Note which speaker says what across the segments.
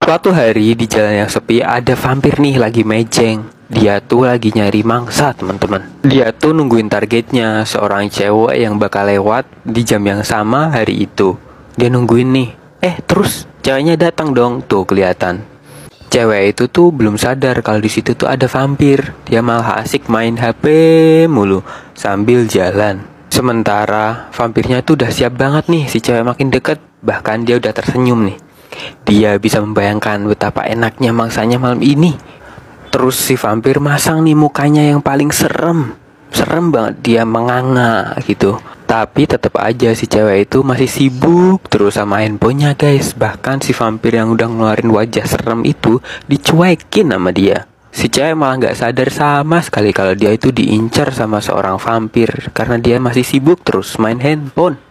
Speaker 1: Suatu hari di jalan yang sepi ada vampir nih lagi mejeng. Dia tuh lagi nyari mangsa, teman-teman. Dia tuh nungguin targetnya, seorang cewek yang bakal lewat di jam yang sama hari itu. Dia nungguin nih. Terus ceweknya datang dong, tuh kelihatan. Cewek itu tuh belum sadar kalau di situ tuh ada vampir. Dia malah asik main HP mulu sambil jalan. Sementara vampirnya tuh udah siap banget nih si cewek makin deket. Bahkan dia udah tersenyum nih. Dia bisa membayangkan betapa enaknya mangsanya malam ini. Terus si vampir masang nih mukanya yang paling serem. Serem banget, dia menganga gitu. Tapi tetap aja si cewek itu masih sibuk terus sama handphonenya guys. Bahkan si vampir yang udah ngeluarin wajah serem itu dicuekin sama dia. Si cewek malah gak sadar sama sekali kalau dia itu diincar sama seorang vampir karena dia masih sibuk terus main handphone.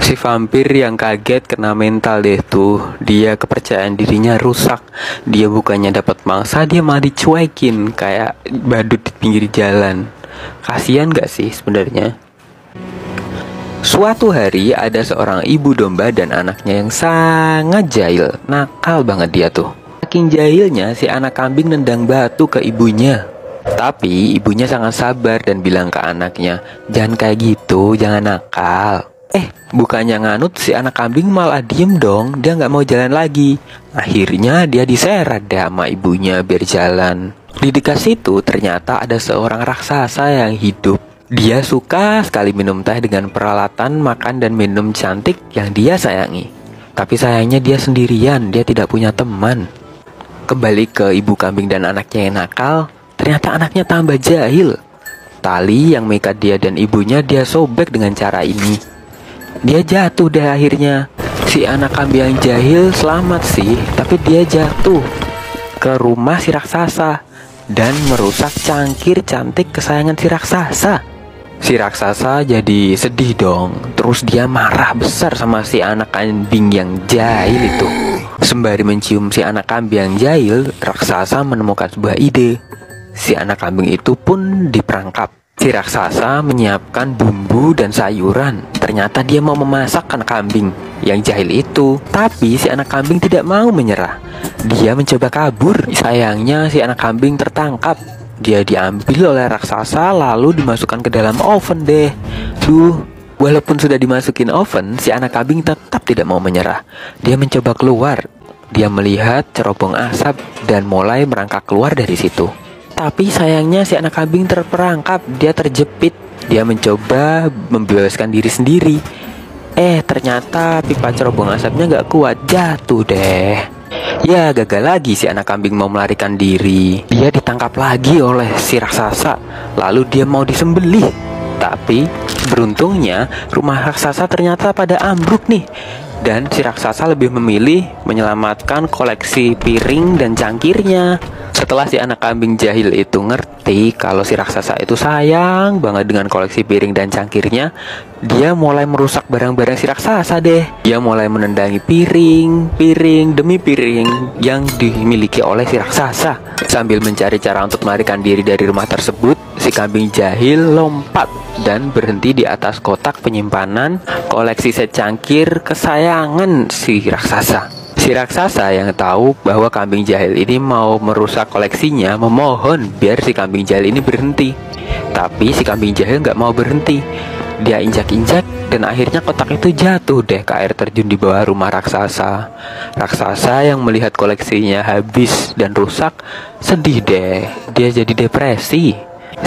Speaker 1: Si vampir yang kaget kena mental deh tuh. Dia kepercayaan dirinya rusak. Dia bukannya dapat mangsa, dia malah dicuekin kayak badut di pinggir jalan. Kasian gak sih sebenarnya? Suatu hari ada seorang ibu domba dan anaknya yang sangat jahil. Nakal banget dia tuh. Saking jahilnya si anak kambing nendang batu ke ibunya. Tapi ibunya sangat sabar dan bilang ke anaknya, "Jangan kayak gitu, jangan nakal." Bukannya nganut, si anak kambing malah diem dong. Dia gak mau jalan lagi. Akhirnya dia diseret deh sama ibunya biar jalan. Di dekat situ ternyata ada seorang raksasa yang hidup. Dia suka sekali minum teh dengan peralatan makan dan minum cantik yang dia sayangi. Tapi sayangnya dia sendirian, dia tidak punya teman. Kembali ke ibu kambing dan anaknya yang nakal, ternyata anaknya tambah jahil. Tali yang mengikat dia dan ibunya dia sobek dengan cara ini. Dia jatuh deh akhirnya. Si anak kambing yang jahil selamat sih, tapi dia jatuh ke rumah si raksasa dan merusak cangkir cantik kesayangan si raksasa. Si raksasa jadi sedih dong. Terus dia marah besar sama si anak kambing yang jahil itu. Sembari mencium si anak kambing yang jahil, raksasa menemukan sebuah ide. Si anak kambing itu pun diperangkap. Si raksasa menyiapkan bumbu dan sayuran. Ternyata dia mau memasak anak kambing yang jahil itu. Tapi si anak kambing tidak mau menyerah. Dia mencoba kabur. Sayangnya si anak kambing tertangkap. Dia diambil oleh raksasa lalu dimasukkan ke dalam oven deh. Walaupun sudah dimasukin oven, si anak kambing tetap tidak mau menyerah. Dia mencoba keluar. Dia melihat cerobong asap dan mulai merangkak keluar dari situ. Tapi sayangnya si anak kambing terperangkap, dia terjepit. Dia mencoba membebaskan diri sendiri. Ternyata pipa cerobong asapnya gak kuat, jatuh deh. Ya gagal lagi si anak kambing mau melarikan diri. Dia ditangkap lagi oleh si raksasa. Lalu dia mau disembelih. Tapi beruntungnya rumah raksasa ternyata pada ambruk nih. Dan si raksasa lebih memilih menyelamatkan koleksi piring dan cangkirnya. Setelah si anak kambing jahil itu ngerti kalau si raksasa itu sayang banget dengan koleksi piring dan cangkirnya, dia mulai merusak barang-barang si raksasa deh. Dia mulai menendangi piring demi piring yang dimiliki oleh si raksasa. Sambil mencari cara untuk melarikan diri dari rumah tersebut, si kambing jahil lompat dan berhenti di atas kotak penyimpanan koleksi set cangkir kesayangan si raksasa. Si raksasa yang tahu bahwa kambing jahil ini mau merusak koleksinya memohon biar si kambing jahil ini berhenti. Tapi si kambing jahil gak mau berhenti. Dia injak-injak dan akhirnya kotak itu jatuh deh ke air terjun di bawah rumah raksasa. Raksasa yang melihat koleksinya habis dan rusak sedih deh. Dia jadi depresi.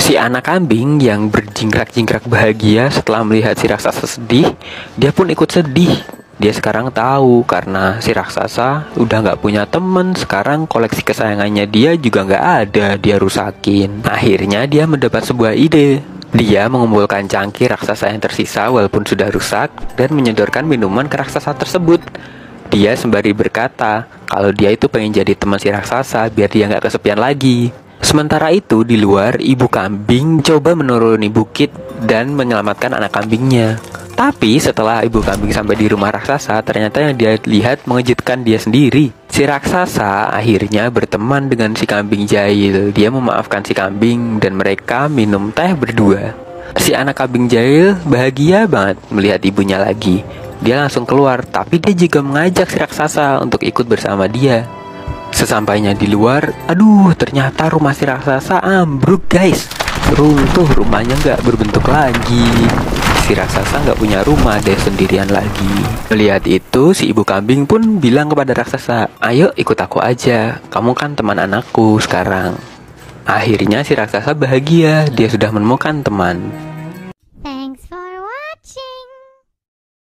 Speaker 1: Si anak kambing yang berjingkrak-jingkrak bahagia setelah melihat si raksasa sedih, dia pun ikut sedih. Dia sekarang tahu karena si raksasa udah gak punya temen. Sekarang koleksi kesayangannya dia juga gak ada, dia rusakin. Akhirnya dia mendapat sebuah ide. Dia mengumpulkan cangkir raksasa yang tersisa walaupun sudah rusak dan menyodorkan minuman ke raksasa tersebut. Dia sembari berkata kalau dia itu pengen jadi teman si raksasa biar dia gak kesepian lagi. Sementara itu di luar, ibu kambing coba menuruni bukit dan menyelamatkan anak kambingnya. Tapi setelah ibu kambing sampai di rumah raksasa, ternyata yang dia lihat mengejutkan dia sendiri. Si raksasa akhirnya berteman dengan si kambing jahil. Dia memaafkan si kambing dan mereka minum teh berdua. Si anak kambing jahil bahagia banget melihat ibunya lagi. Dia langsung keluar, tapi dia juga mengajak si raksasa untuk ikut bersama dia. Sesampainya di luar, aduh ternyata rumah si raksasa ambruk guys. Runtuh, rumahnya nggak berbentuk lagi. Si raksasa nggak punya rumah deh, sendirian lagi. Melihat itu, si ibu kambing pun bilang kepada raksasa, ayo ikut aku aja, kamu kan teman anakku sekarang. Akhirnya si raksasa bahagia, dia sudah menemukan teman.